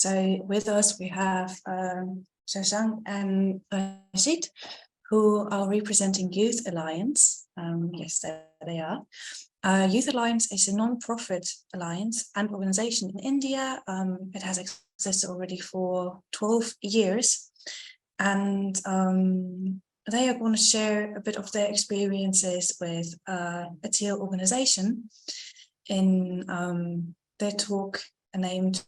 So with us we have Shashank and Rashid, who are representing Youth Alliance. Yes, there they are. Youth Alliance is a non-profit alliance and organization in India. It has existed already for 12 years. And they are going to share a bit of their experiences with a teal organization in their talk named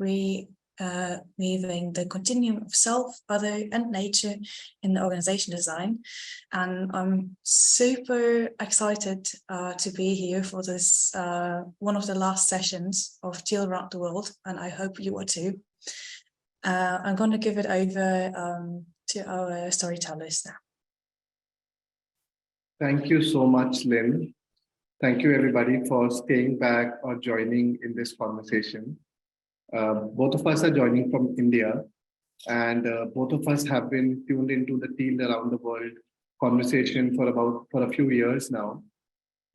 Reweaving the Continuum of Self, Other and Nature in the Organization Design. And I'm super excited to be here for this, one of the last sessions of Teal Around the World, and I hope you are too. I'm going to give it over to our storytellers now. Thank you so much, Lynn. Thank you, everybody, for staying back or joining in this conversation. Both of us are joining from India, and both of us have been tuned into the Teal Around the World conversation for a few years now.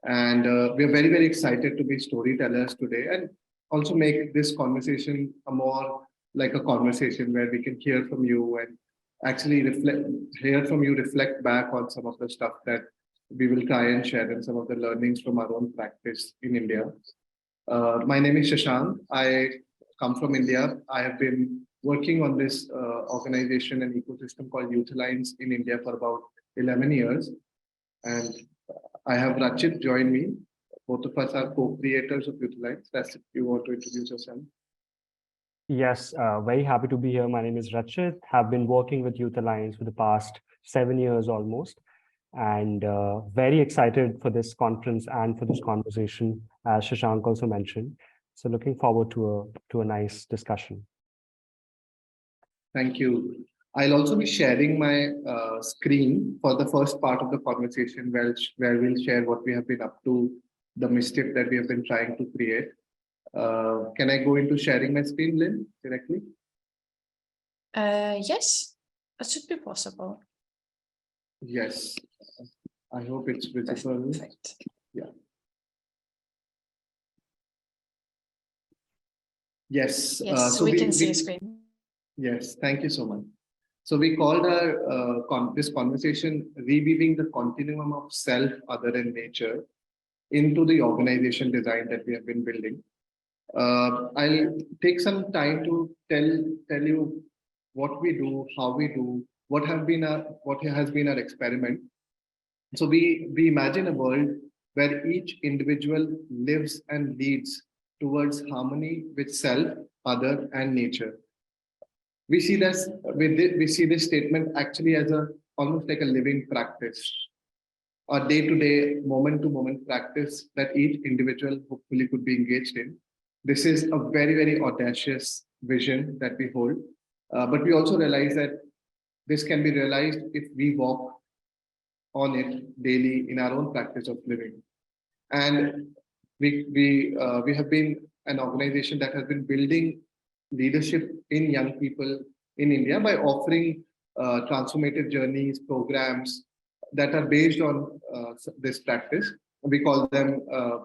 And we are very, very excited to be storytellers today and also make this conversation a more like a conversation where we can hear from you and actually reflect back on some of the stuff that we will try and share and some of the learnings from our own practice in India. My name is Shashank. I come from India. I have been working on this organization and ecosystem called Youth Alliance in India for about 11 years. And I have Rachit join me. Both of us are co-creators of Youth Alliance. That's if you want to introduce yourself. Yes, very happy to be here. My name is Rachit. Have been working with Youth Alliance for the past 7 years almost, and very excited for this conference and for this conversation, as Shashank also mentioned. So looking forward to a nice discussion. Thank you. I'll also be sharing my screen for the first part of the conversation where we'll share what we have been up to, the mischief that we have been trying to create. Can I go into sharing my screen, Lynn, directly? Yes, that should be possible. Yes. I hope it's visible. Perfect. Yeah. Yes. Yes, so we can see a screen. Yes, thank you so much. So we called our this conversation Reweaving the Continuum of Self, Other and Nature into the organization design that we have been building. I'll take some time to tell you what we do, how we do, what has been our experiment. So we imagine a world where each individual lives and leads towards harmony with self, other, and nature. We see this statement actually as almost like a living practice, a day-to-day, moment-to-moment practice that each individual hopefully could be engaged in. This is a very, very audacious vision that we hold, but we also realize that this can be realized if we walk on it daily in our own practice of living. And we have been an organization that has been building leadership in young people in India by offering transformative journeys, programs that are based on this practice. We call them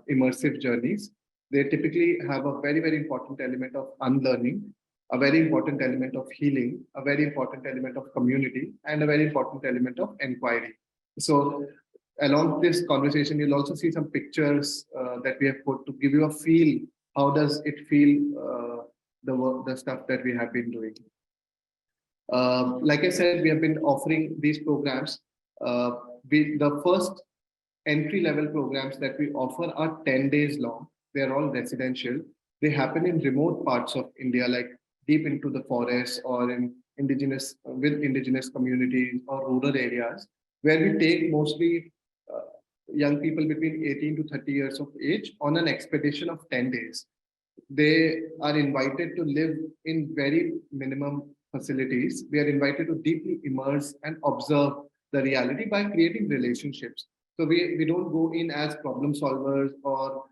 immersive journeys. They typically have a very, very important element of unlearning, a very important element of healing, a very important element of community, and a very important element of inquiry. So along this conversation, you'll also see some pictures that we have put to give you a feel. How does it feel, the stuff that we have been doing? Like I said, we have been offering these programs. The first entry-level programs that we offer are 10 days long. They're all residential. They happen in remote parts of India, like deep into the forest or in indigenous communities or rural areas, where we take mostly young people between 18 to 30 years of age on an expedition of 10 days. They are invited to live in very minimum facilities. We are invited to deeply immerse and observe the reality by creating relationships. So we don't go in as problem solvers or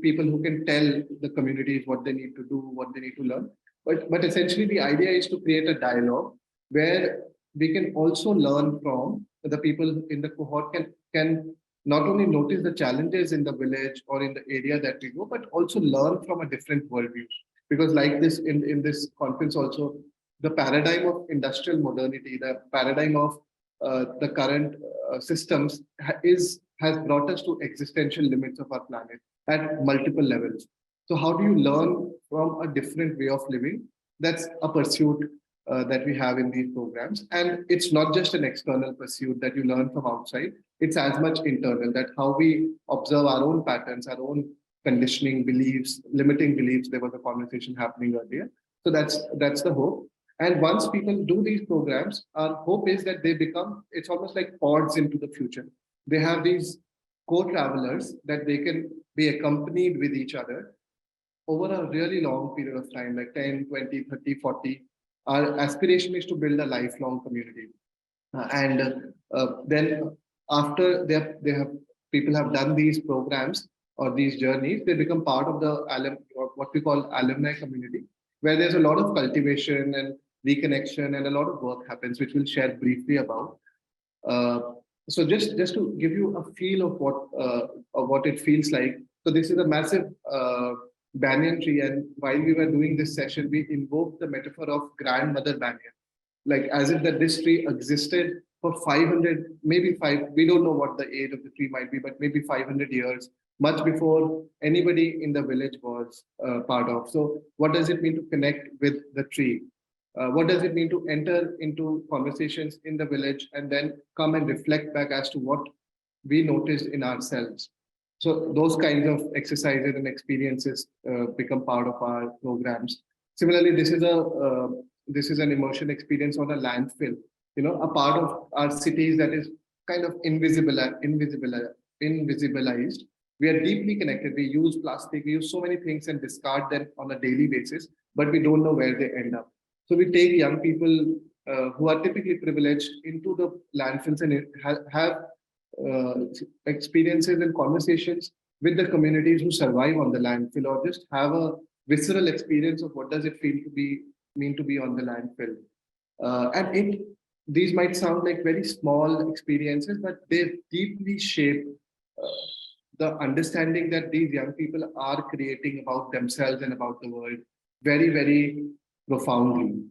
people who can tell the communities what they need to do, what they need to learn. But essentially the idea is to create a dialogue where we can also learn from the people in the cohort can not only notice the challenges in the village or in the area that we go, but also learn from a different worldview. because like this in this conference also, the paradigm of industrial modernity, the paradigm of the current systems has brought us to existential limits of our planet at multiple levels. So how do you learn from a different way of living? That's a pursuit that we have in these programs. And it's not just an external pursuit that you learn from outside. It's as much internal, that how we observe our own patterns, our own conditioning beliefs, limiting beliefs. There was a conversation happening earlier. So that's the hope. And once people do these programs, our hope is that they become, it's almost like pods into the future. They have these co-travelers that they can be accompanied with each other over a really long period of time, like 10, 20, 30, 40. Our aspiration is to build a lifelong community. Then after they have people have done these programs or these journeys, they become part of the or what we call alumni community, where there's a lot of cultivation and reconnection and a lot of work happens, which we'll share briefly about. So just to give you a feel of what it feels like. So this is a massive banyan tree, and while we were doing this session, we invoked the metaphor of grandmother banyan, like as if that this tree existed for 500, maybe we don't know what the age of the tree might be, but maybe 500 years, much before anybody in the village was part of. So what does it mean to connect with the tree? What does it mean to enter into conversations in the village and then come and reflect back as to what we noticed in ourselves? So those kinds of exercises and experiences become part of our programs. Similarly, this is an immersion experience on a landfill. You know, a part of our cities that is kind of invisibilized. We are deeply connected. We use plastic, we use so many things and discard them on a daily basis, but we don't know where they end up. So we take young people who are typically privileged into the landfills and have experiences and conversations with the communities who survive on the landfill, or just have a visceral experience of what does it mean to be on the landfill. These might sound like very small experiences, but they deeply shape the understanding that these young people are creating about themselves and about the world very, very profoundly.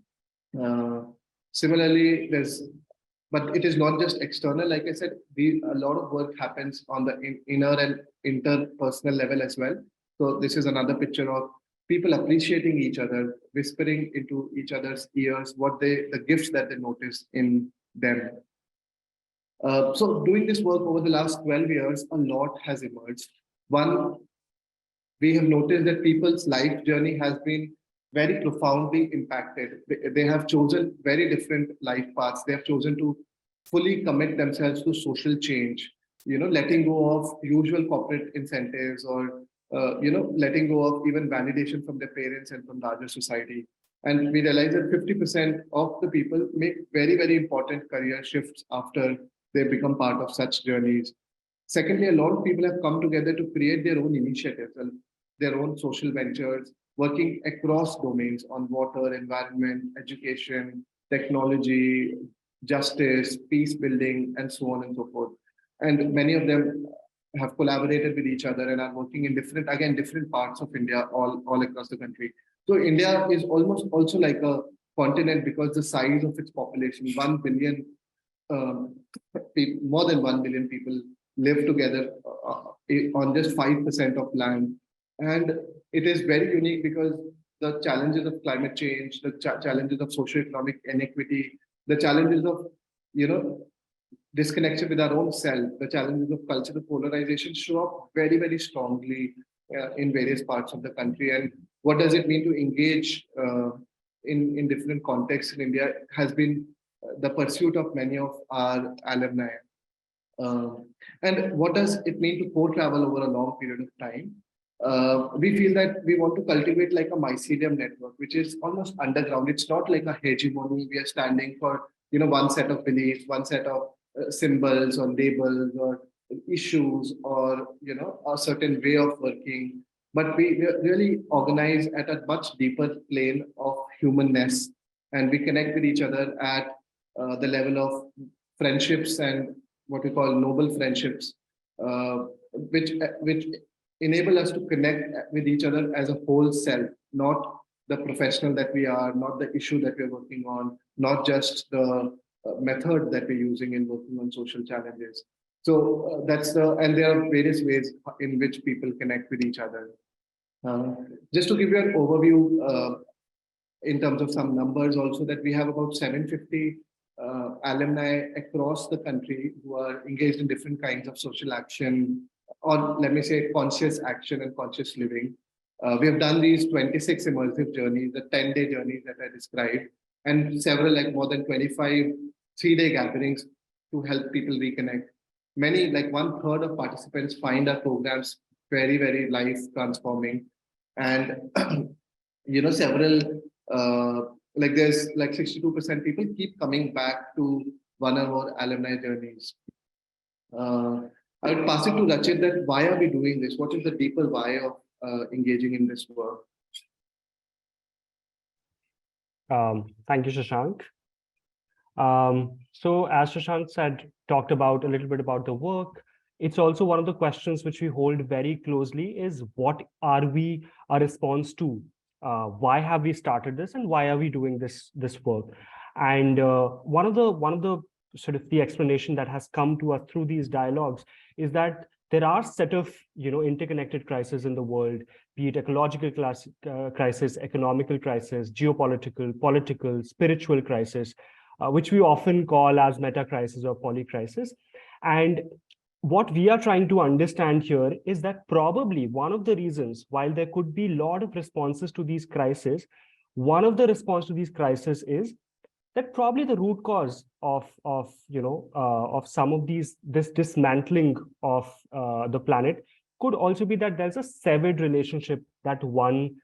Similarly, but it is not just external. Like I said, a lot of work happens on the inner and interpersonal level as well. So this is another picture of people appreciating each other, whispering into each other's ears the gifts that they notice in them. So doing this work over the last 12 years, a lot has emerged. One, we have noticed that people's life journey has been very profoundly impacted. They have chosen very different life paths. They have chosen to fully commit themselves to social change, letting go of usual corporate incentives, or letting go of even validation from their parents and from larger society. And we realize that 50% of the people make very, very important career shifts after they become part of such journeys. Secondly, a lot of people have come together to create their own initiatives and their own social ventures, working across domains on water, environment, education, technology, justice, peace building, and so on and so forth. And many of them have collaborated with each other and are working in different parts of India, all across the country. So India is almost also like a continent because the size of its population, 1 billion, more than 1 billion people live together on just 5% of land. And it is very unique because the challenges of climate change, the challenges of socioeconomic inequity, the challenges of, disconnection with our own self, the challenges of cultural polarization show up very, very strongly in various parts of the country. And what does it mean to engage in different contexts in India has been the pursuit of many of our alumni. And what does it mean to co-travel over a long period of time? We feel that we want to cultivate like a mycelium network, which is almost underground. It's not like a hegemony. We are standing for, one set of beliefs, one set of symbols or labels or issues, or, a certain way of working. But we really organize at a much deeper plane of humanness, and we connect with each other at the level of friendships and what we call noble friendships, which enable us to connect with each other as a whole self, not the professional that we are, not the issue that we're working on, not just the method that we're using in working on social challenges. So and there are various ways in which people connect with each other. Just to give you an overview, in terms of some numbers also, that we have about 750 alumni across the country who are engaged in different kinds of social action, or let me say conscious action and conscious living. We have done these 26 immersive journeys, the 10-day journeys that I described, and several, like more than 25 3-day gatherings to help people reconnect. Many, like 1/3 of participants, find our programs very, very life transforming. And several like there's like 62% people keep coming back to one or more alumni journeys. I would pass it to Rachit that why are we doing this? What is the deeper why of engaging in this work? Thank you, Shashank. So as Shashank said, talked about a little bit about the work. It's also one of the questions which we hold very closely is what are we a response to? Why have we started this and why are we doing this work? And one of the sort of the explanation that has come to us through these dialogues is that there are set of interconnected crises in the world, be it ecological crisis, economical crisis, geopolitical, political, spiritual crisis, which we often call as meta crisis or poly crisis. And what we are trying to understand here is that probably one of the reasons, while there could be a lot of responses to these crises, one of the response to these crises is that probably the root cause of some of this dismantling of the planet could also be that there's a severed relationship that one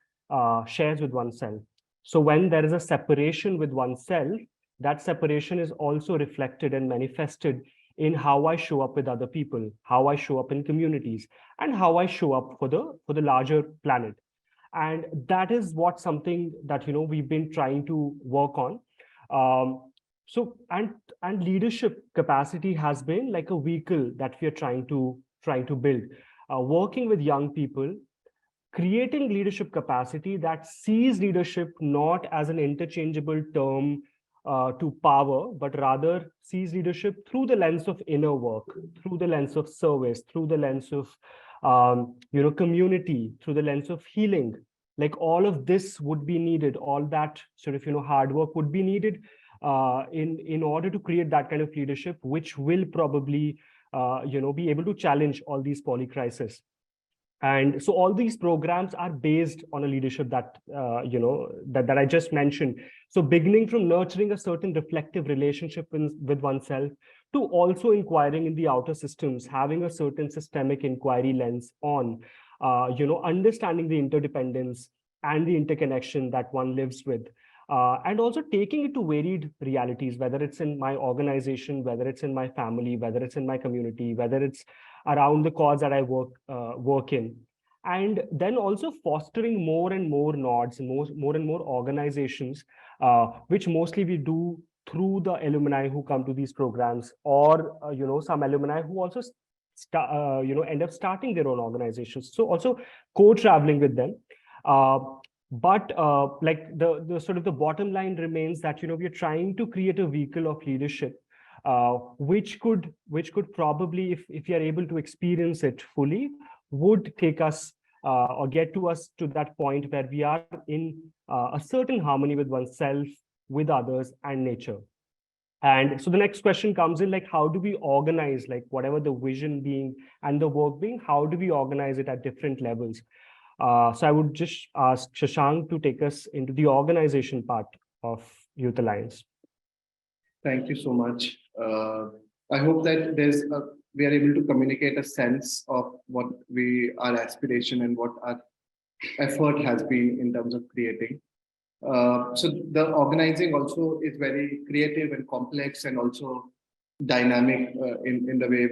shares with oneself. So when there is a separation with oneself, that separation is also reflected and manifested in how I show up with other people, how I show up in communities, and how I show up for the larger planet. And that is what something that we've been trying to work on. So leadership capacity has been like a vehicle that we are trying to build, working with young people, creating leadership capacity that sees leadership not as an interchangeable term to power, but rather sees leadership through the lens of inner work, through the lens of service, through the lens of community, through the lens of healing. Like all of this would be needed, all that sort of hard work would be needed in order to create that kind of leadership, which will probably be able to challenge all these poly crises. And so all these programs are based on a leadership that that I just mentioned. So beginning from nurturing a certain reflective relationship with oneself, to also inquiring in the outer systems, having a certain systemic inquiry lens on understanding the interdependence and the interconnection that one lives with, and also taking it to varied realities, whether it's in my organization, whether it's in my family, whether it's in my community, whether it's around the cause that I work in. And then also fostering more and more nodes and more and more organizations, which mostly we do through the alumni who come to these programs, or some alumni who also end up starting their own organizations. So also co-traveling with them. But like the sort of the bottom line remains that we are trying to create a vehicle of leadership, which could probably, if you are able to experience it fully, would take us or get to us to that point where we are in a certain harmony with oneself, with others, and nature. And so the next question comes in, like, how do we organize, like, whatever the vision being and the work being, how do we organize it at different levels? So I would just ask Shashank to take us into the organization part of Youth Alliance. Thank you so much. I hope that we are able to communicate a sense of what our aspiration and what our effort has been in terms of creating. So the organizing also is very creative and complex, and also dynamic in the way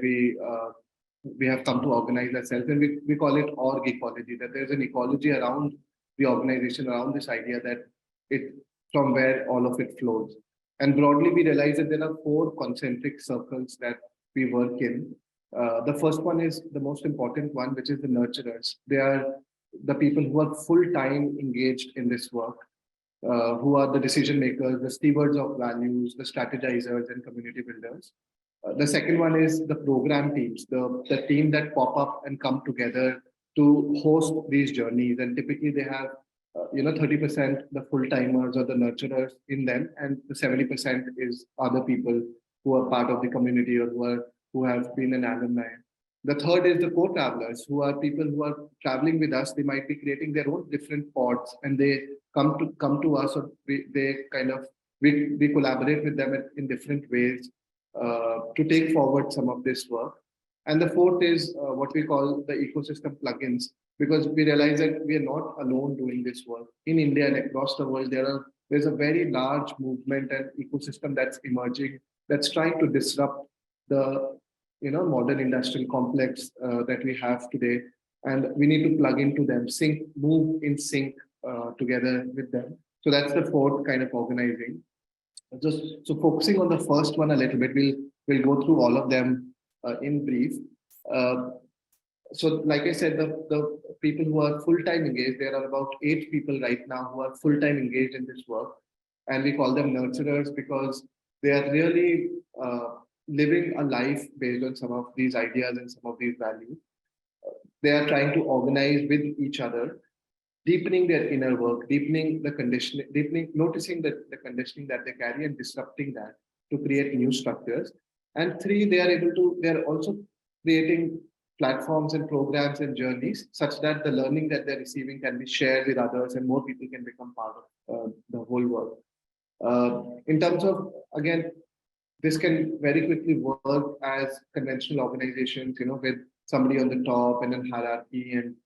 we have come to organize ourselves, and we call it org ecology. That there's an ecology around the organization, around this idea that it from where all of it flows. And broadly, we realize that there are 4 concentric circles that we work in. The first one is the most important one, which is the nurturers. They are the people who are full-time engaged in this work, who are the decision makers, the stewards of values, the strategizers and community builders. The second one is the program teams, the team that pop up and come together to host these journeys. And typically they have, 30% the full-timers or the nurturers in them, and the 70% is other people who are part of the community or who have been an alumni. The third is the co-travelers, who are people who are traveling with us. They might be creating their own different pods, and they come to us, or we collaborate with them in different ways to take forward some of this work. And the fourth is what we call the ecosystem plugins, because we realize that we are not alone doing this work. In India and across the world, there's a very large movement and ecosystem that's emerging, that's trying to disrupt the modern industrial complex that we have today, and we need to plug into them, move in sync together with them. So that's the fourth kind of organizing. Just so focusing on the first one a little bit, we'll go through all of them in brief. So like I said, the people who are full-time engaged, there are about 8 people right now who are full-time engaged in this work, and we call them nurturers because they are really living a life based on some of these ideas and some of these values. They are trying to organize with each other, deepening their inner work, deepening the conditioning, noticing the conditioning that they carry and disrupting that to create new structures. And 3, they are also creating platforms and programs and journeys such that the learning that they're receiving can be shared with others and more people can become part of the whole work. In terms of, again, this can very quickly work as conventional organizations, with somebody on the top and a hierarchy, and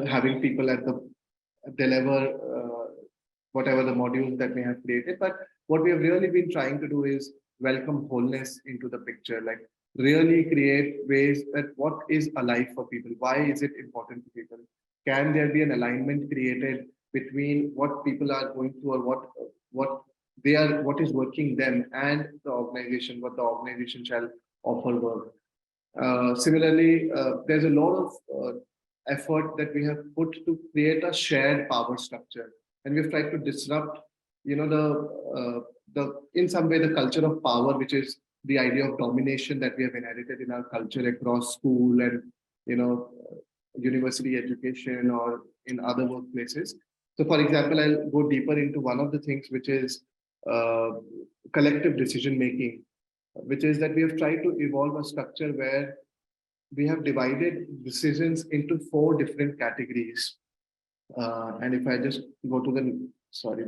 having people at the deliver whatever the modules that we have created. But what we have really been trying to do is welcome wholeness into the picture, like really create ways that what is alive for people, why is it important to people, can there be an alignment created between what people are going through or what is working them and the organization, what the organization shall offer work. Similarly, there's a lot of effort that we have put to create a shared power structure, and we've tried to disrupt, in some way the culture of power, which is the idea of domination that we have inherited in our culture across school and university education or in other workplaces. So, for example, I'll go deeper into one of the things, which is collective decision making, which is that we have tried to evolve a structure where we have divided decisions into 4 different categories. And if I just go to the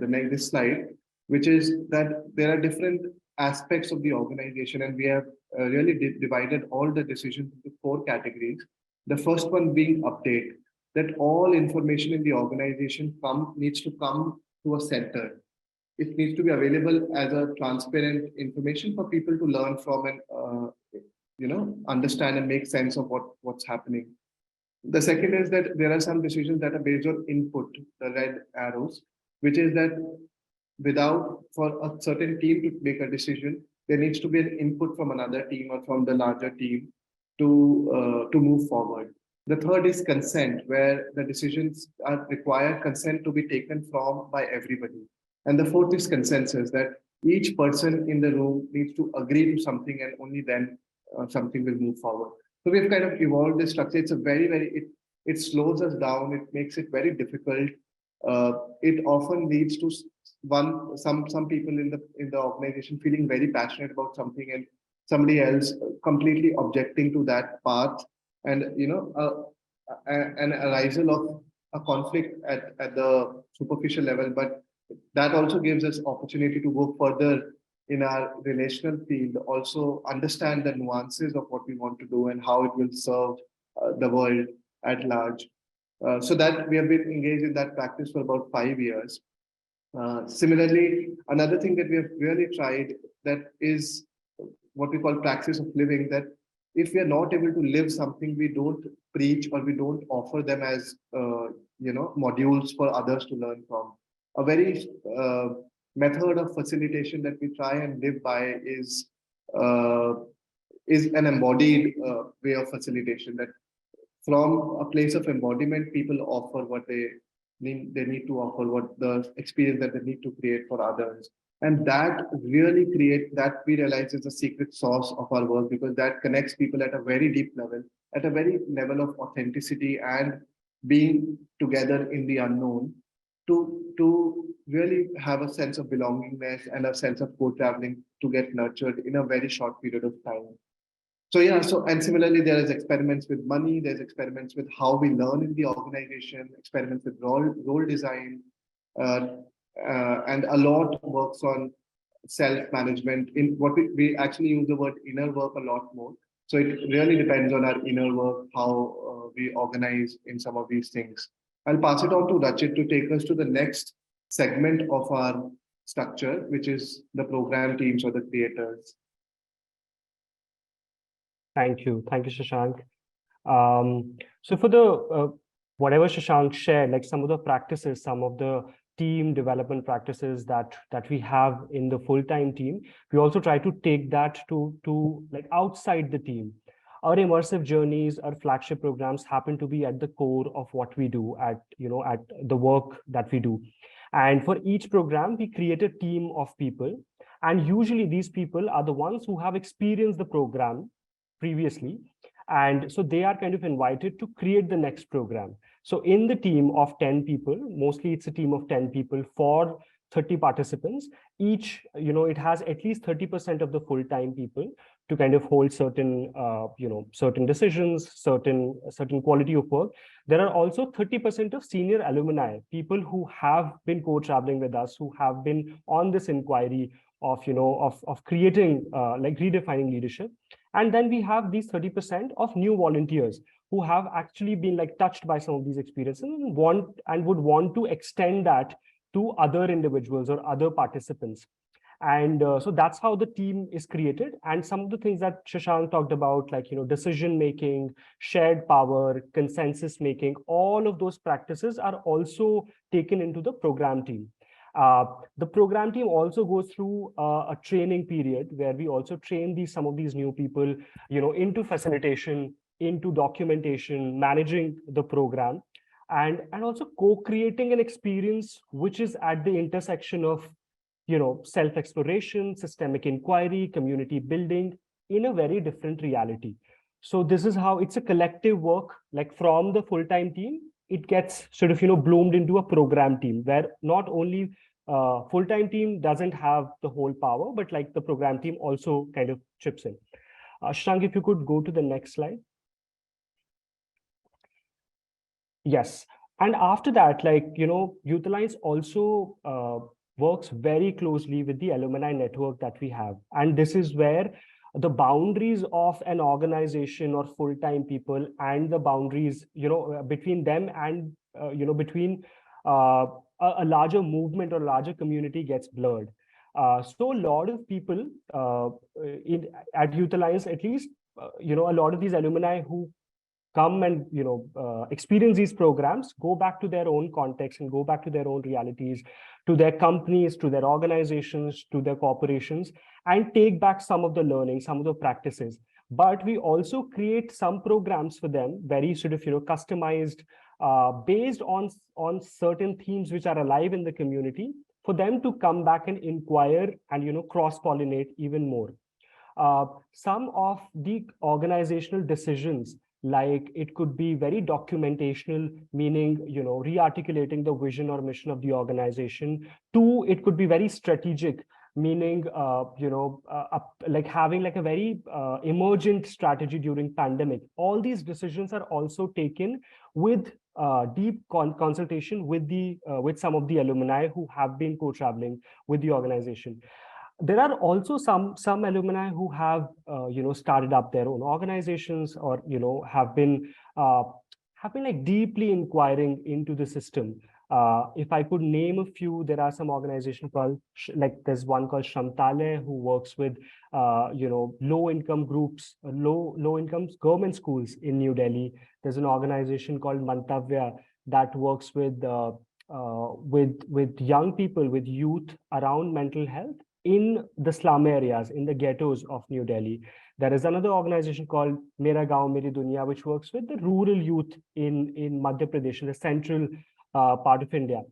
next slide, which is that there are different aspects of the organization, and we have really divided all the decisions into 4 categories. The first one being update, that all information in the organization needs to come to a center. It needs to be available as a transparent information for people to learn from and understand and make sense of what's happening. The second is that there are some decisions that are based on input, the red arrows, which is that for a certain team to make a decision, there needs to be an input from another team or from the larger team to move forward. The third is consent, where the decisions require consent to be taken by everybody. And the fourth is consensus, that each person in the room needs to agree to something, and only then something will move forward. So we've kind of evolved this structure. It's it slows us down. It makes it very difficult. It often leads to some people in the organization feeling very passionate about something, and somebody else completely objecting to that path, and an arisal of a conflict at the superficial level. But that also gives us opportunity to go further in our relational field, also understand the nuances of what we want to do and how it will serve the world at large. So that we have been engaged in that practice for about 5 years. Similarly, another thing that we have really tried, that is what we call praxis of living, that if we are not able to live something, we don't preach or we don't offer them as modules for others to learn from. A very method of facilitation that we try and live by is an embodied way of facilitation, that from a place of embodiment, people offer what they need to offer, what the experience that they need to create for others. And that really that we realize is the secret sauce of our work, because that connects people at a very deep level, at a very level of authenticity and being together in the unknown, to really have a sense of belongingness and a sense of co-traveling to get nurtured in a very short period of time. So yeah, and similarly, there is experiments with money, there's experiments with how we learn in the organization, experiments with role design, uh, and a lot works on self-management. In what we actually use the word inner work a lot more. So it really depends on our inner work, how we organize in some of these things. I'll pass it on to Rachit to take us to the next segment of our structure, which is the program teams or the creators. Thank you, Shashank. So for the whatever Shashank shared, like some of the practices, some of the team development practices that we have in the full-time team, we also try to take that to like outside the team. Our immersive journeys, our flagship programs happen to be at the core of what we do at the work that we do. And for each program, we create a team of people. And usually these people are the ones who have experienced the program previously. And so they are kind of invited to create the next program. So in the team of 10 people, mostly it's a team of 10 people for 30 participants, each, it has at least 30% of the full-time people to kind of hold certain, certain decisions, certain quality of work. There are also 30% of senior alumni, people who have been co-traveling with us, who have been on this inquiry of, of creating, like redefining leadership. And then we have these 30% of new volunteers who have actually been like touched by some of these experiences and would want to extend that to other individuals or other participants. And so that's how the team is created. And some of the things that Shashank talked about, like, decision making, shared power, consensus making, all of those practices are also taken into the program team. The program team also goes through a training period where we also train some of these new people, into facilitation, into documentation, managing the program, and also co-creating an experience which is at the intersection of, self-exploration, systemic inquiry, community building in a very different reality. So this is how it's a collective work, like from the full-time team, it gets sort of, bloomed into a program team where not only full-time team doesn't have the whole power, but like the program team also kind of chips in. Shashank, if you could go to the next slide. Yes. And after that, like, Youth Alliance also works very closely with the alumni network that we have. And this is where the boundaries of an organization or full-time people and the boundaries, between them and, between a larger movement or larger community gets blurred. So a lot of people at Youth Alliance, at least, a lot of these alumni who come and experience these programs, go back to their own context and go back to their own realities, to their companies, to their organizations, to their corporations, and take back some of the learning, some of the practices. But we also create some programs for them, very sort of customized, based on certain themes which are alive in the community, for them to come back and inquire and cross-pollinate even more. Some of the organizational decisions, like it could be very documentational, meaning re-articulating the vision or mission of the organization. Two, it could be very strategic, meaning like having like a very emergent strategy during pandemic. All these decisions are also taken with deep consultation with with some of the alumni who have been co-traveling with the organization. There are also some alumni who have started up their own organizations, or have been like deeply inquiring into the system. If I could name a few, there are some organizations called, like there's one called Shamtale, who works with low income groups, low income government schools in New Delhi. There's an organization called Mantavya that works with young people, with youth around mental health in the slum areas, in the ghettos of New Delhi. There is another organization called Mera Gaon Meri Dunya, which works with the rural youth in Madhya Pradesh, in the central part of India.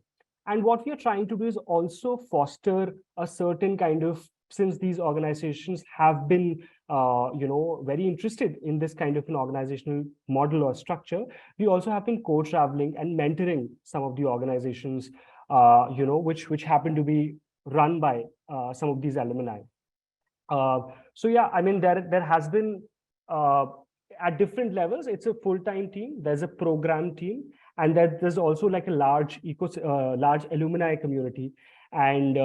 And what we are trying to do is also foster a certain kind of, since these organizations have been very interested in this kind of an organizational model or structure, we also have been co-traveling and mentoring some of the organizations, which happen to be run by some of these alumni. So yeah, I mean, there has been at different levels, it's a full-time team, there's a program team, and there's also like a large large alumni community, and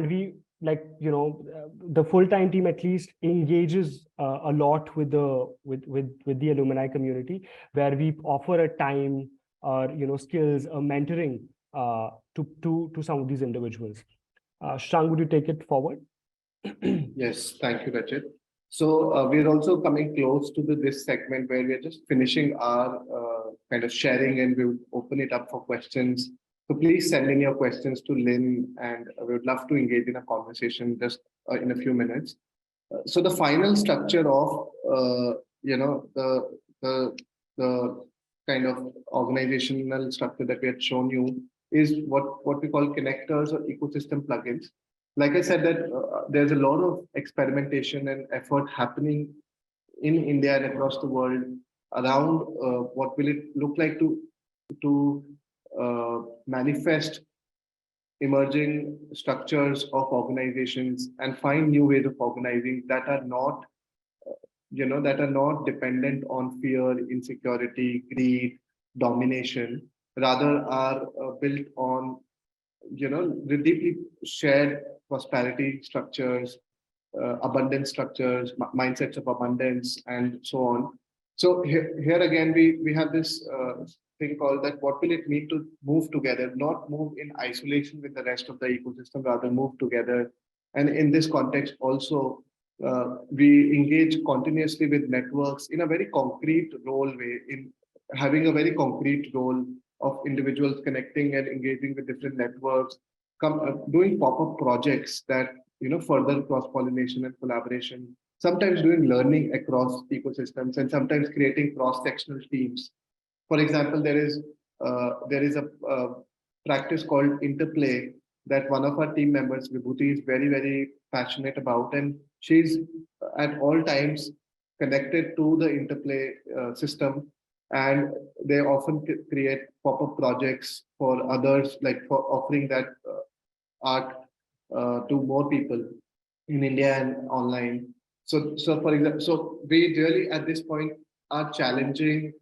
we, like, the full-time team at least engages a lot with the alumni community, where we offer a time or skills or mentoring to some of these individuals. Shashank, would you take it forward? Yes, thank you, Rachit. So we're also coming close to this segment where we're just finishing our kind of sharing, and we would open it up for questions. So please send in your questions to Lynn, and we would love to engage in a conversation just in a few minutes. So the final structure of the kind of organizational structure that we had shown you is what we call connectors or ecosystem plugins. Like I said, that there's a lot of experimentation and effort happening in India and across the world around what will it look like to manifest emerging structures of organizations and find new ways of organizing that are not dependent on fear, insecurity, greed, domination, rather are built on the deeply shared prosperity structures, abundance structures, mindsets of abundance, and so on. So here again, we have this thing called that what will it mean to move together, not move in isolation with the rest of the ecosystem, rather move together. And in this context also, we engage continuously with networks in a very concrete role way, in having a very concrete role of individuals connecting and engaging with different networks, doing pop-up projects that further cross-pollination and collaboration, sometimes doing learning across ecosystems, and sometimes creating cross-sectional teams. For example, there is a practice called interplay that one of our team members, Vibhuti, is very, very passionate about, and she's at all times connected to the interplay system, and they often create pop-up projects for others, like for offering that art to more people in India and online. So for example, so we really at this point are challenging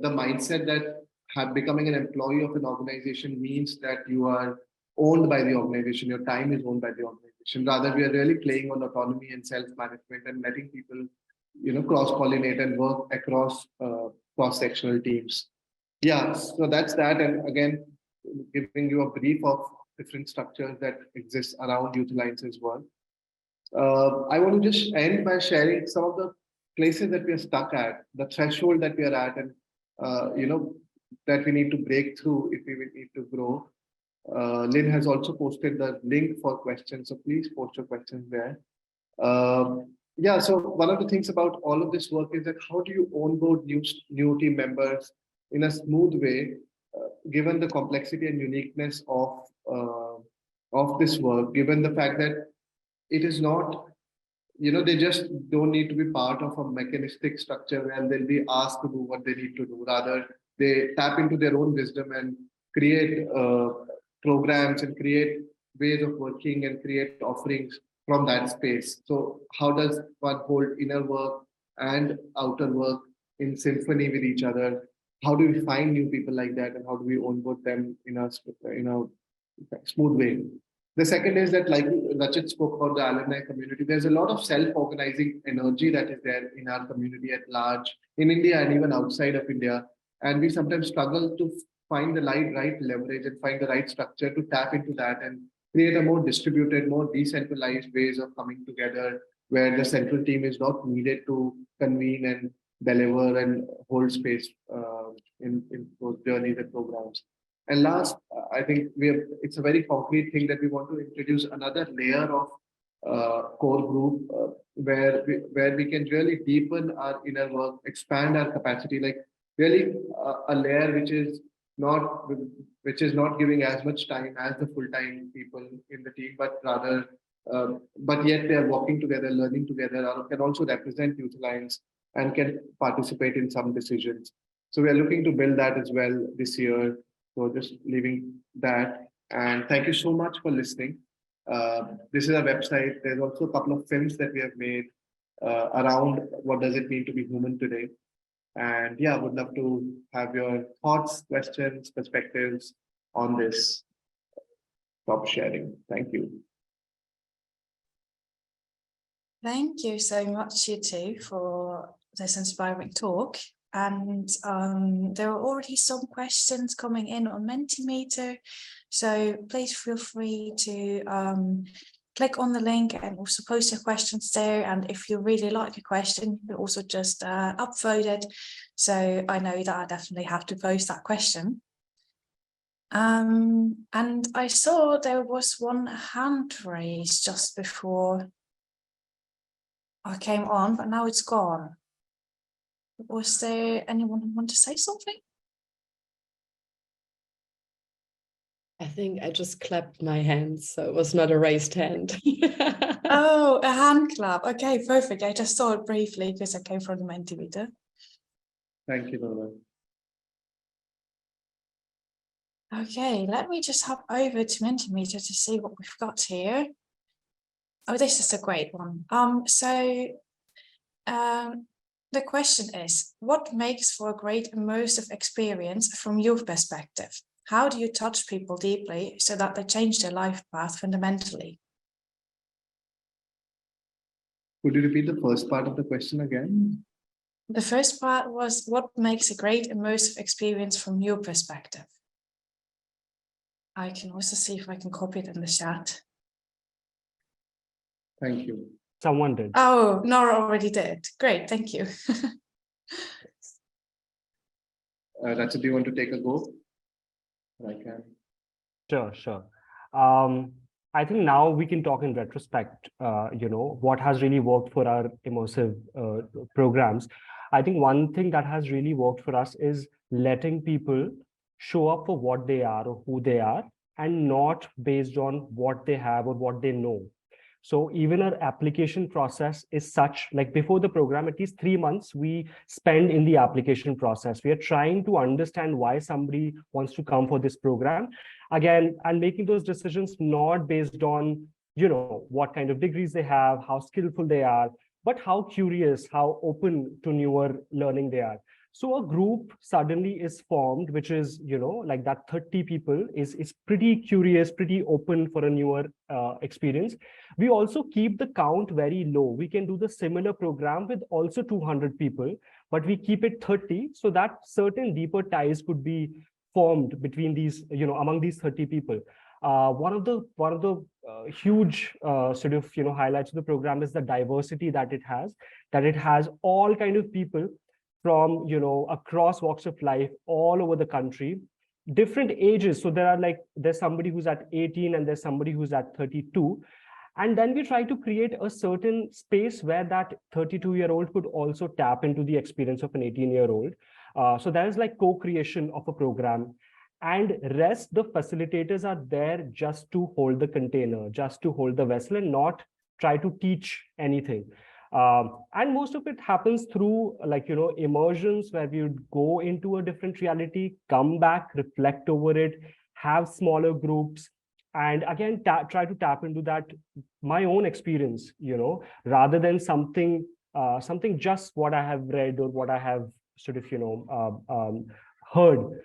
the mindset that becoming an employee of an organization means that you are owned by the organization, your time is owned by the organization. Rather, we are really playing on autonomy and self-management and letting people cross-pollinate and work across cross-sectional teams. Yeah, so that's that. And again, giving you a brief of different structures that exist around Youth Alliance's work. I want to just end by sharing some of the places that we are stuck at, the threshold that we are at, and that we need to break through if we need to grow. Lynn has also posted the link for questions, so please post your questions there. Yeah, so one of the things about all of this work is that how do you onboard new team members in a smooth way, given the complexity and uniqueness of this work, given the fact that it is not, they just don't need to be part of a mechanistic structure where they'll be asked to do what they need to do. Rather, they tap into their own wisdom and create programs and create ways of working and create offerings from that space. So how does one hold inner work and outer work in symphony with each other? How do we find new people like that, and how do we onboard them in a smooth way? The second is that, like Rachit spoke about the alumni community, there's a lot of self-organizing energy that is there in our community at large, in India and even outside of India. And we sometimes struggle to find the right leverage and find the right structure to tap into that and create a more distributed, more decentralized ways of coming together, where the central team is not needed to convene and deliver and hold space in those journeys and programs. And last, I think it's a very concrete thing that we want to introduce another layer of core group where we can really deepen our inner work, expand our capacity, like really a layer which is not giving as much time as the full-time people in the team, but rather but yet they are working together, learning together, or can also represent Youth Alliance and can participate in some decisions. So we are looking to build that as well this year. So just leaving that. And thank you so much for listening. This is our website. There's also a couple of films that we have made around what does it mean to be human today. And yeah, would love to have your thoughts, questions, perspectives on this. Stop sharing. Thank you. Thank you so much, you two, for this inspiring talk. And there are already some questions coming in on Mentimeter. So please feel free to click on the link and also post your questions there. And if you really like a question, you can also just upvote it. So I know that I definitely have to post that question. And I saw there was one hand raised just before I came on, but now it's gone. Was there anyone who wanted to say something? I think I just clapped my hands, so it was not a raised hand. Oh, a hand clap. Okay, perfect. I just saw it briefly because I came from the Mentimeter. Thank you, Nora. Okay, let me just hop over to Mentimeter to see what we've got here. Oh, this is a great one. The question is, what makes for a great immersive experience from your perspective? How do you touch people deeply so that they change their life path fundamentally? Could you repeat the first part of the question again? The first part was, what makes a great immersive experience from your perspective? I can also see if I can copy it in the chat. Thank you. Someone did. Oh, Nora already did. Great, thank you. Rachit, do you want to take a go? I can. Sure. I think now we can talk in retrospect, what has really worked for our immersive programs. I think one thing that has really worked for us is letting people show up for what they are or who they are, and not based on what they have or what they know. So even our application process is such, like before the program, at least 3 months we spend in the application process. We are trying to understand why somebody wants to come for this program again, and making those decisions not based on, what kind of degrees they have, how skillful they are, but how curious, how open to newer learning they are. So a group suddenly is formed, which is, like that 30 people is pretty curious, pretty open for a newer experience. We also keep the count very low. We can do the similar program with also 200 people, but we keep it 30 so that certain deeper ties could be formed between these, among these 30 people. One of the huge sort of, highlights of the program is the diversity that it has all kind of people from, across walks of life all over the country, different ages. So there's somebody who's at 18 and there's somebody who's at 32. And then we try to create a certain space where that 32-year-old could also tap into the experience of an 18-year-old. So that is like co-creation of a program. And rest, the facilitators are there just to hold the container, just to hold the vessel and not try to teach anything. And most of it happens through immersions where we would go into a different reality, come back, reflect over it, have smaller groups, and again try to tap into that my own experience, rather than something just what I have read or what I have sort of heard.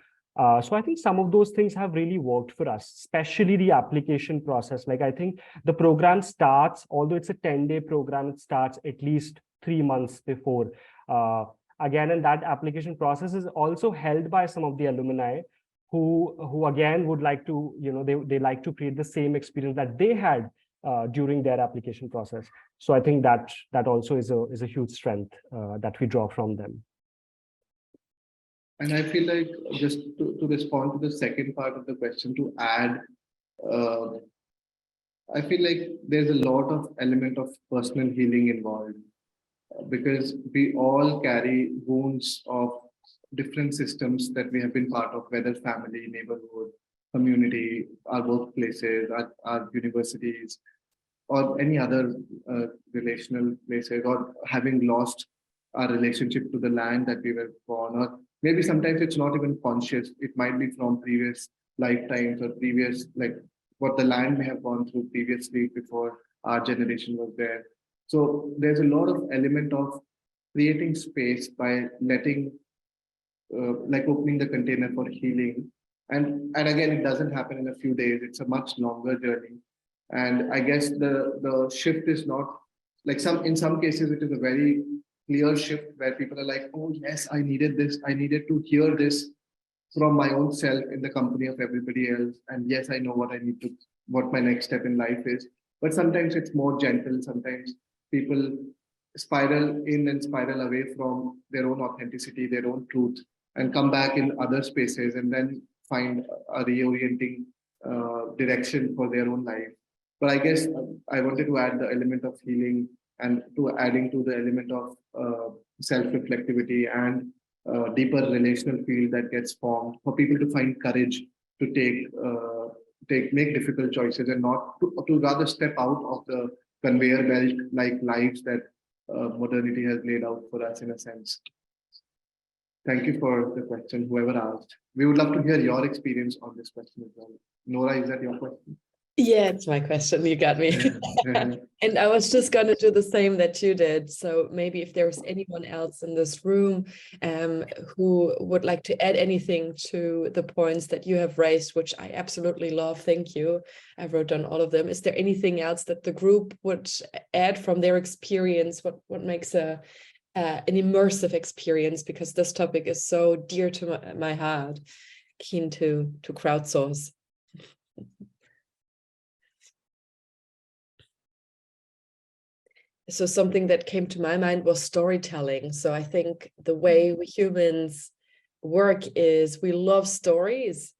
So I think some of those things have really worked for us, especially the application process. Like I think the program starts, although it's a 10-day program, it starts at least 3 months before. Again, and that application process is also held by some of the alumni who again would like to, they like to create the same experience that they had during their application process. So I think that also is a huge strength that we draw from them. And I feel like just to respond to the second part of the question, to add I feel like there's a lot of element of personal healing involved because we all carry wounds of different systems that we have been part of, whether family, neighborhood, community, our workplaces, our universities, or any other relational places, or having lost our relationship to the land that we were born, or maybe sometimes it's not even conscious. It might be from previous lifetimes or previous, like what the land may have gone through previously before our generation was there. So there's a lot of element of creating space by letting, like opening the container for healing. And again, it doesn't happen in a few days. It's a much longer journey. And I guess the shift is not like in some cases, it is a very clear shift where people are like, oh yes, I needed this. I needed to hear this from my own self in the company of everybody else. And yes, I know what my next step in life is. But sometimes it's more gentle. Sometimes people spiral in and spiral away from their own authenticity, their own truth, and come back in other spaces and then find a reorienting direction for their own life. But I guess I wanted to add the element of healing and to adding to the element of self-reflectivity and deeper relational field that gets formed for people to find courage to make difficult choices and not to rather step out of the conveyor belt like lives that modernity has laid out for us in a sense. Thank you for the question, whoever asked. We would love to hear your experience on this question as well. Nora, is that your question? Yeah, it's my question. You got me. And I was just going to do the same that you did. So maybe if there's anyone else in this room who would like to add anything to the points that you have raised, which I absolutely love. Thank you. I wrote down all of them. Is there anything else that the group would add from their experience? What makes an immersive experience? Because this topic is so dear to my heart. Keen to crowdsource. So something that came to my mind was storytelling. So I think the way we humans work is we love stories.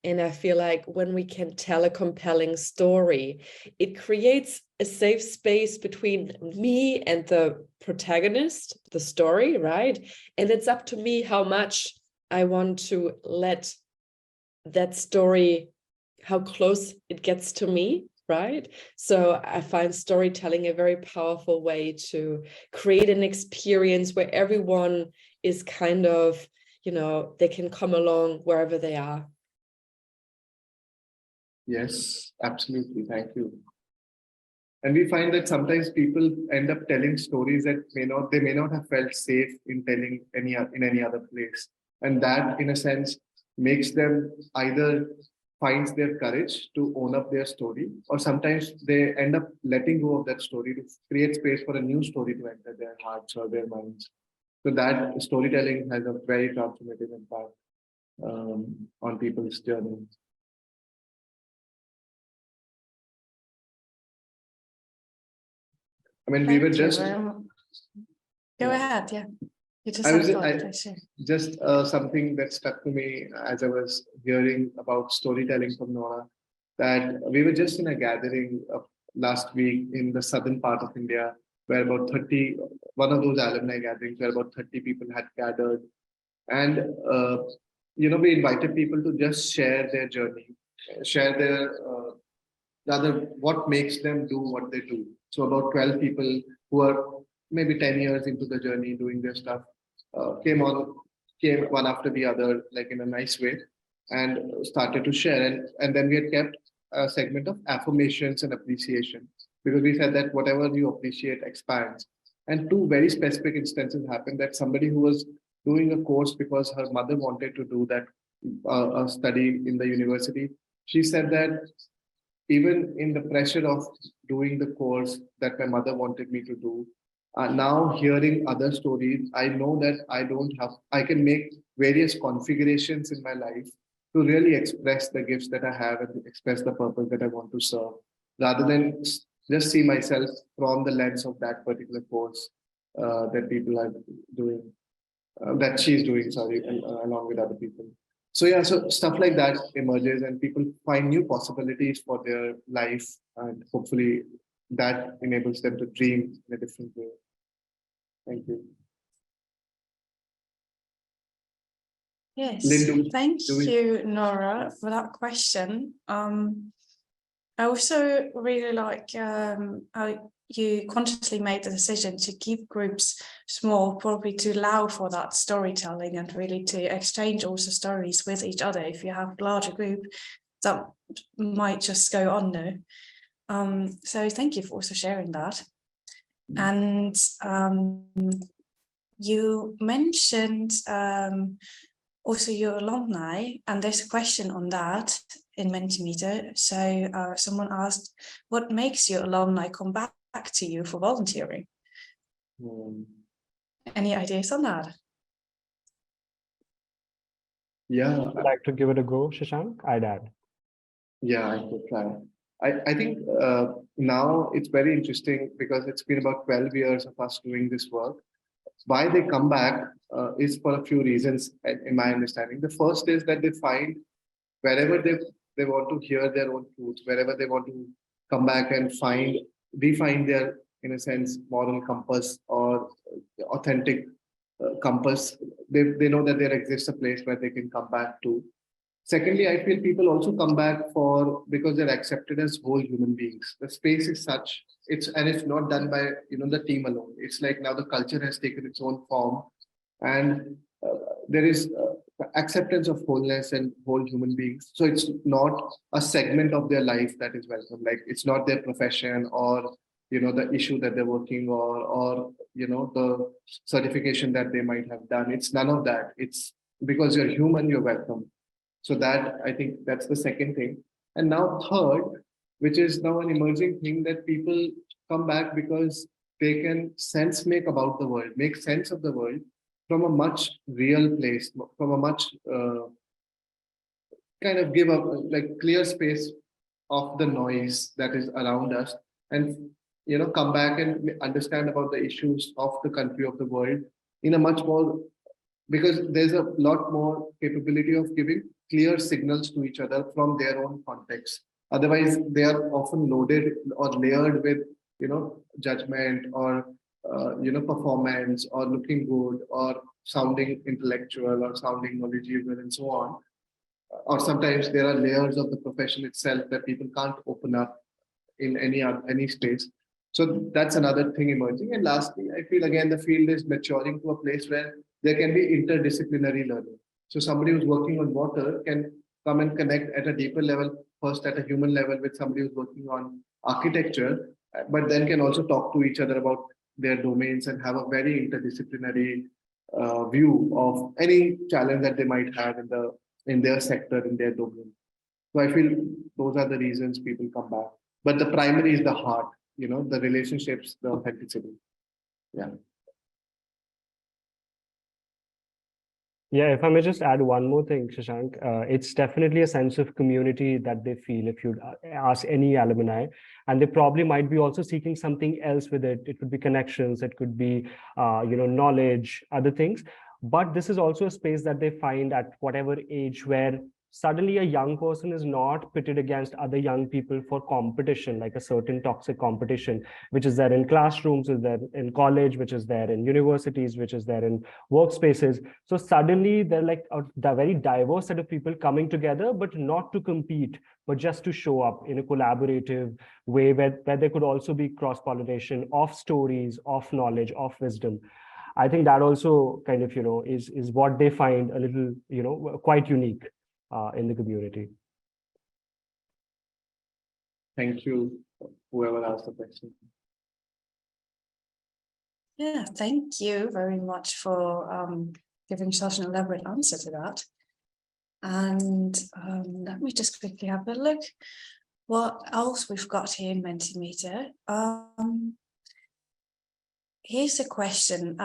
And I feel like when we can tell a compelling story, it creates a safe space between me and the protagonist, the story, right? And it's up to me how much I want to let that story, how close it gets to me. Right. So I find storytelling a very powerful way to create an experience where everyone is kind of, they can come along wherever they are. Yes, absolutely. Thank you. And we find that sometimes people end up telling stories that they may not have felt safe in telling in any other place. And that, in a sense, makes them either finds their courage to own up their story, or sometimes they end up letting go of that story to create space for a new story to enter their hearts or their minds. So that storytelling has a very transformative impact on people's journey. I mean, we were just... Go ahead, yeah. You just just something that stuck to me as I was hearing about storytelling from Nora, that we were just in a gathering last week in the southern part of India, where about 30, one of those alumni gatherings where about 30 people had gathered. And, we invited people to just share their journey, share their, rather what makes them do what they do. So about 12 people who are maybe 10 years into the journey doing their stuff, came one after the other, like in a nice way, and started to share. And then we had kept a segment of affirmations and appreciation, because we said that whatever you appreciate expands. And two very specific instances happened, that somebody who was doing a course because her mother wanted to do that study in the university, she said that even in the pressure of doing the course that my mother wanted me to do, now hearing other stories, I know that I can make various configurations in my life to really express the gifts that I have and express the purpose that I want to serve, rather than just see myself from the lens of that particular course that people are doing, that she's doing, sorry, along with other people. So yeah, so stuff like that emerges and people find new possibilities for their life, and hopefully that enables them to dream in a different way. Thank you. Yes, Lynn, thank do we- you, Nora, for that question. I also really like how you consciously made the decision to keep groups small, probably to allow for that storytelling and really to exchange also stories with each other. If you have a larger group, that might just go on now. So thank you for also sharing that. And you mentioned also your alumni, and there's a question on that in Mentimeter. So someone asked, what makes your alumni come back to you for volunteering? Any ideas on that? Yeah, Would you like to give it a go, Shashank? I'd add. yeah, I could try. I think now it's very interesting because it's been about 12 years of us doing this work. Why they come back is for a few reasons, in my understanding. The first is that they find wherever they want to hear their own truth, wherever they want to come back and refine their, in a sense, moral compass or authentic compass. They know that there exists a place where they can come back to. Secondly, I feel people also come back because they're accepted as whole human beings. The space is such, it's not done by the team alone. It's like now the culture has taken its own form, and there is acceptance of wholeness and whole human beings. So it's not a segment of their life that is welcome. Like it's not their profession or the issue that they're working or the certification that they might have done. It's none of that. It's because you're human, you're welcome. So that, I think that's the second thing. And now third, which is now an emerging thing, that people come back because they can make about the world, make sense of the world from a much real place, from a much kind of give up like clear space of the noise that is around us, and come back and understand about the issues of the country, of the world in a much more, because there's a lot more capability of giving clear signals to each other from their own context. Otherwise, they are often loaded or layered with, judgment or, performance or looking good or sounding intellectual or sounding knowledgeable and so on. Or sometimes there are layers of the profession itself that people can't open up in any space. So that's another thing emerging. And lastly, I feel again the field is maturing to a place where there can be interdisciplinary learning. So somebody who's working on water can come and connect at a deeper level, first at a human level with somebody who's working on architecture, but then can also talk to each other about their domains and have a very interdisciplinary view of any challenge that they might have in their sector, in their domain. So I feel those are the reasons people come back. But the primary is the heart, the relationships, the authenticity. Yeah. Yeah, if I may just add one more thing, Shashank, it's definitely a sense of community that they feel if you ask any alumni, and they probably might be also seeking something else with it. It could be connections, it could be, knowledge, other things. But this is also a space that they find at whatever age where suddenly a young person is not pitted against other young people for competition, like a certain toxic competition, which is there in classrooms, is there in college, which is there in universities, which is there in workspaces. So suddenly they're like a very diverse set of people coming together, but not to compete, but just to show up in a collaborative way where there could also be cross-pollination of stories, of knowledge, of wisdom. I think that also kind of, is what they find a little, quite unique in the community. Thank you, whoever asked the question. Yeah, thank you very much for giving such an elaborate answer to that. And let me just quickly have a look what else we've got here in Mentimeter. Here's a question.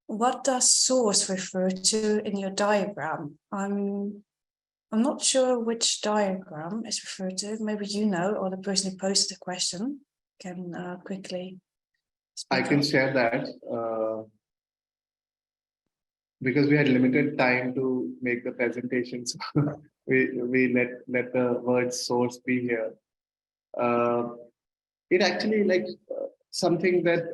What does source refer to in your diagram? I'm not sure which diagram is referred to. Maybe or the person who posted the question can quickly speak I can up. share that. because we had limited time to make the presentations, we let the word source be here. Uh, it actually like something that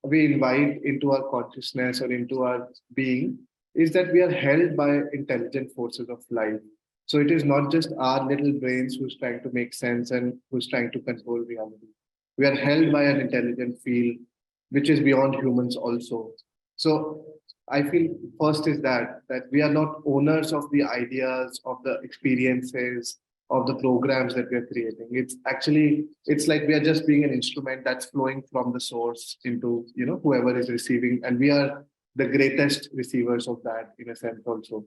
we invite into our consciousness or into our being is that we are held by intelligent forces of life. So it is not just our little brains who's trying to make sense and who's trying to control reality. We are held by an intelligent field which is beyond humans also. So I feel first is that we are not owners of the ideas, of the experiences, of the programs that we are creating. It's actually, it's like we are just being an instrument that's flowing from the source into, whoever is receiving, and we are the greatest receivers of that in a sense also.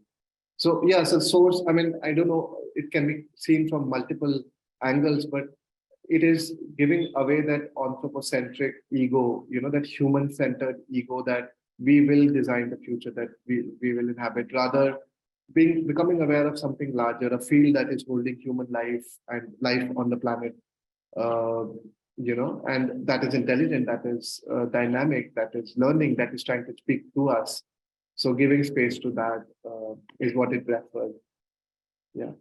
So yeah, so source, I mean, I don't know, it can be seen from multiple angles, but it is giving away that anthropocentric ego, that human-centered ego that we will design the future that we will inhabit, rather becoming aware of something larger, a field that is holding human life and life on the planet, uh, and that is intelligent, that is dynamic, that is learning, that is trying to speak to us. So giving space to that is what it refers. Yeah.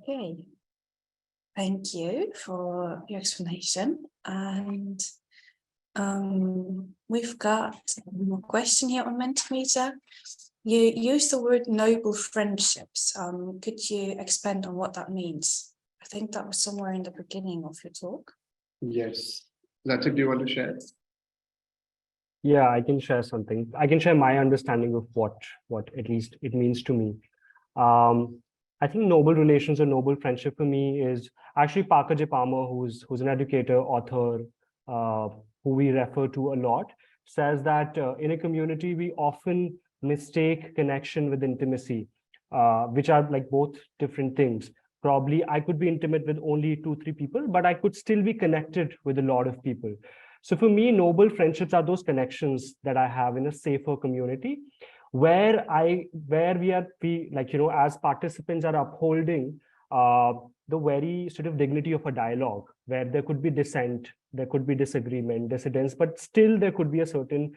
Okay. Thank you for your explanation. And we've got a question here on Mentimeter. You use the word noble friendships. Could you expand on what that means? I think that was somewhere in the beginning of your talk. Yes. Rachit, do you want to share? Yeah, I can share something. I can share my understanding of what at least it means to me. I think noble relations or noble friendship for me is actually Parker J. Palmer, who's an educator, author, who we refer to a lot, says that in a community, we often mistake connection with intimacy, which are like both different things. Probably I could be intimate with only 2-3 people, but I could still be connected with a lot of people. So for me, noble friendships are those connections that I have in a safer community where we as participants are upholding the very sort of dignity of a dialogue, where there could be dissent, there could be disagreement, dissidence, but still there could be a certain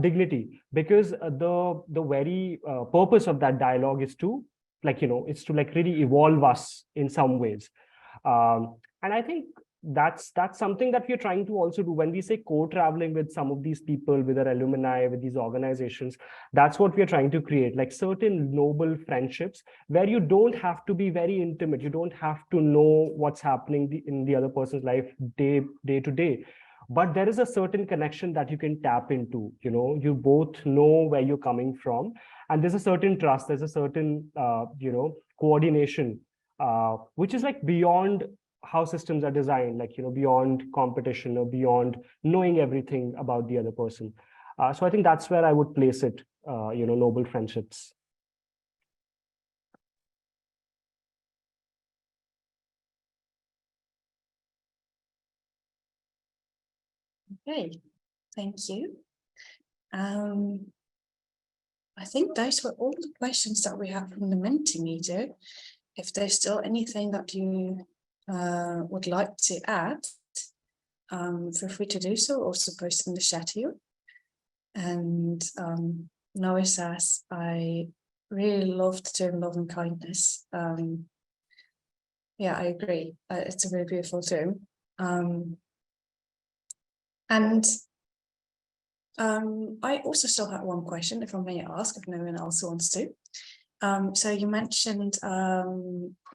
dignity, because the very purpose of that dialogue is to really evolve us in some ways. And I think that's something that we're trying to also do when we say co-traveling with some of these people, with our alumni, with these organizations. That's what we're trying to create, like certain noble friendships where you don't have to be very intimate, you don't have to know what's happening in the other person's life day to day, but there is a certain connection that you can tap into. You both know where you're coming from, and there's a certain trust, there's a certain coordination, which is like beyond how systems are designed, like beyond competition or beyond knowing everything about the other person. So I think that's where I would place it, noble friendships. Okay, thank you. I think those were all the questions that we have from the Mentimeter. If there's still anything that you would like to add, feel free to do so, also post in the chat here. And Noah says, I really love the term love and kindness. Yeah, I agree. It's a very beautiful term. I also still have one question, if I may ask, if no one else wants to. So you mentioned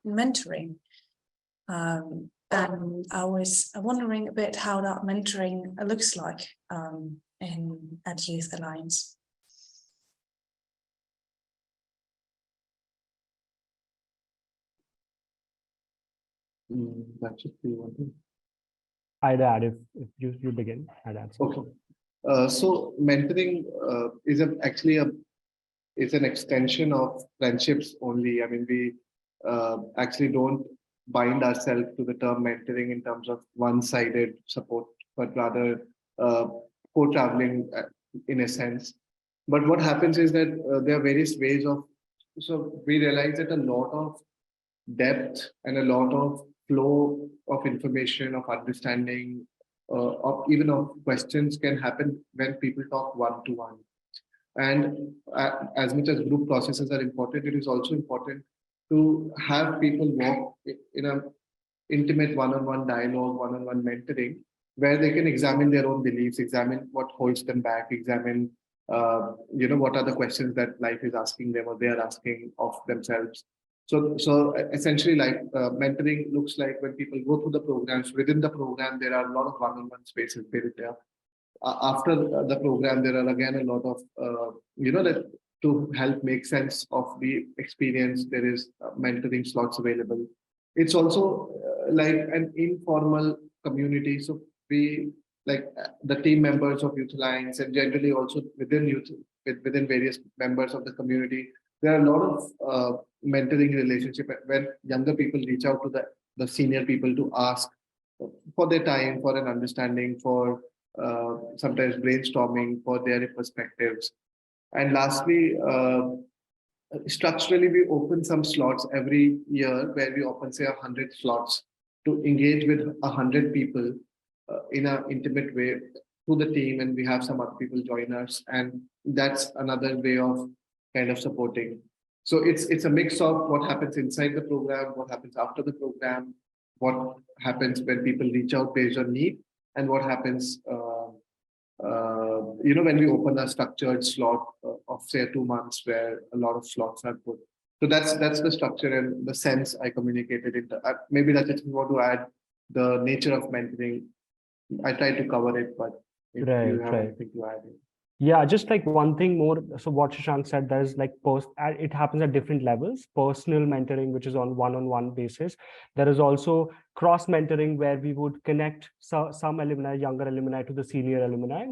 mentoring. And I was wondering a bit how that mentoring looks like at Youth Alliance. That should be one thing. I'd add, if you begin, I'd add something. Okay. So mentoring is actually an extension of friendships only. I mean, we actually don't bind ourselves to the term mentoring in terms of one-sided support, but rather co-traveling in a sense. But what happens is that there are various ways of, so we realize that a lot of depth and a lot of flow of information, of understanding, of even of questions can happen when people talk one-to-one. And as much as group processes are important, it is also important to have people walk in a intimate one-on-one dialogue, one-on-one mentoring, where they can examine their own beliefs, examine what holds them back, examine what are the questions that life is asking them or they are asking of themselves. So essentially, like mentoring looks like when people go through the programs. Within the program, there are a lot of one-on-one spaces built there. After the program, there are again a lot of that to help make sense of the experience. There is mentoring slots available. It's also like an informal community. So we like the team members of Youth Alliance and generally also within various members of the community. There are a lot of mentoring relationship when younger people reach out to the senior people to ask for their time, for an understanding, for sometimes brainstorming, for their perspectives. And lastly, structurally, we open some slots every year where we open, say, 100 slots to engage with 100 people in an intimate way through the team, and we have some other people join us, and that's another way of kind of supporting. So it's a mix of what happens inside the program, what happens after the program, what happens when people reach out based on need, and what happens when we open a structured slot of say 2 months where a lot of slots are put. So that's the structure and the sense I communicated it. Maybe that's if you want to add the nature of mentoring. I tried to cover it, but if you have anything to add. Yeah, just like one thing more. So what Shashank said, there's like it happens at different levels. Personal mentoring, which is on one-on-one basis. There is also cross mentoring where we would connect some alumni, younger alumni to the senior alumni,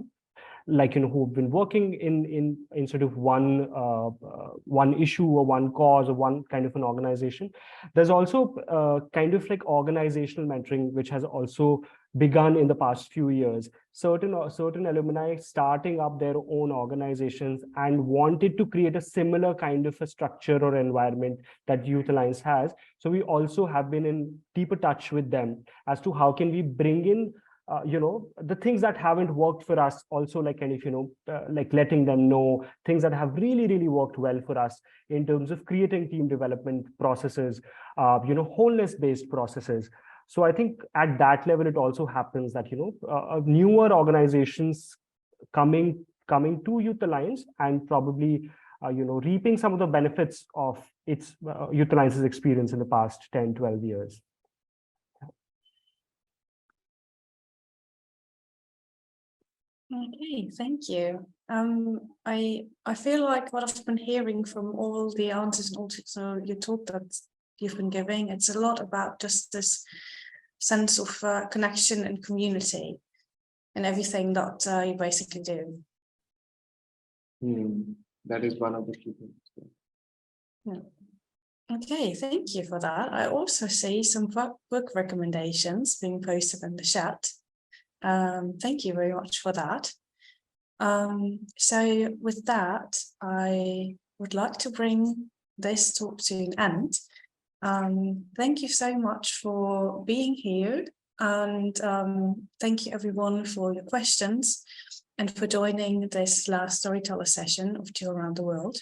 like who've been working in sort of one issue or one cause or one kind of an organization. There's also kind of like organizational mentoring, which has also begun in the past few years. Certain alumni starting up their own organizations and wanted to create a similar kind of a structure or environment that Youth Alliance has. So we also have been in deeper touch with them as to how can we bring in the things that haven't worked for us, also like kind of like letting them know things that have really, really worked well for us in terms of creating team development processes, wholeness-based processes. So I think at that level, it also happens that newer organizations coming to Youth Alliance and probably reaping some of the benefits of its Youth Alliance's experience in the past 10-12 years. Okay, thank you. I feel like what I've been hearing from all the answers and also your talk that you've been giving, it's a lot about just this sense of connection and community and everything that you basically do. That is one of the key things. Yeah. Okay, thank you for that. I also see some book recommendations being posted in the chat. Thank you very much for that. So with that, I would like to bring this talk to an end. Thank you so much for being here, and thank you everyone for your questions and for joining this last storyteller session of Two Around the World.